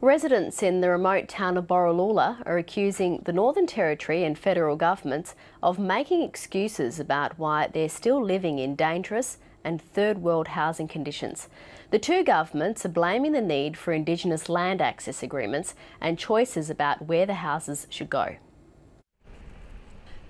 Residents in the remote town of Borroloola are accusing the Northern Territory and federal governments of making excuses about why they're still living in dangerous and third world housing conditions. The two governments are blaming the need for indigenous land access agreements and choices about where the houses should go.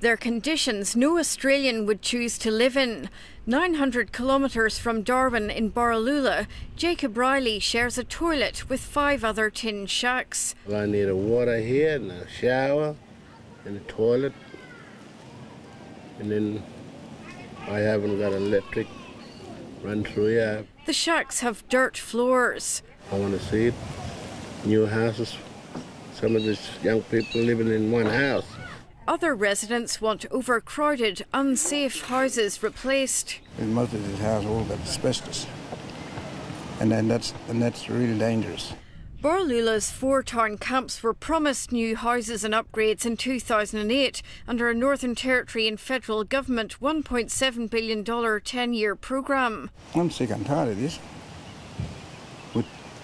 They're conditions no Australian would choose to live in. 900 kilometres from Darwin in Borroloola, Jacob Riley shares a toilet with 5 other tin shacks. I need a water here and a shower and a toilet, and then I haven't got electric run through here. The shacks have dirt floors. I want to see it. New houses. Some of these young people living in one house. Other residents want overcrowded, unsafe houses replaced. And most of these houses all got asbestos, and that's really dangerous. Borroloola's 4 town camps were promised new houses and upgrades in 2008 under a Northern Territory and federal government $1.7 billion 10-year programme. I'm sick and tired of this.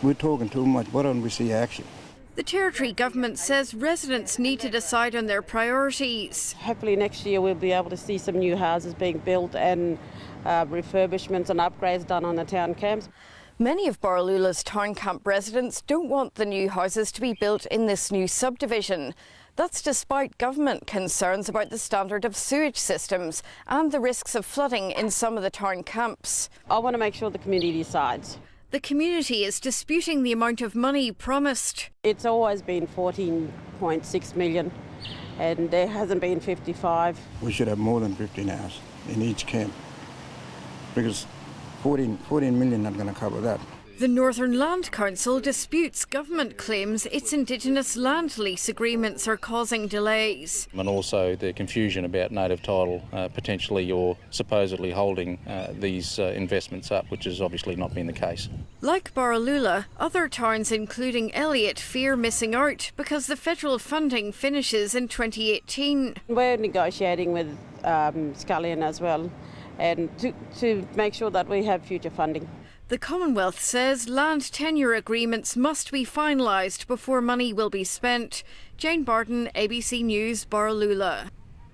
We're talking too much. Why don't we see action? The Territory government says residents need to decide on their priorities. Hopefully next year we'll be able to see some new houses being built and refurbishments and upgrades done on the town camps. Many of Borroloola's town camp residents don't want the new houses to be built in this new subdivision. That's despite government concerns about the standard of sewage systems and the risks of flooding in some of the town camps. I want to make sure the community decides. The community is disputing the amount of money promised. It's always been 14.6 million and there hasn't been 55. We should have more than 15 houses in each camp, because 14 million not going to cover that. The Northern Land Council disputes government claims its indigenous land lease agreements are causing delays. And also the confusion about native title potentially or supposedly holding these investments up, which has obviously not been the case. Like Borroloola, other towns including Elliott fear missing out because the federal funding finishes in 2018. We're negotiating with Scullion as well, and to make sure that we have future funding. The Commonwealth says land tenure agreements must be finalised before money will be spent. Jane Bardon, ABC News, Borroloola.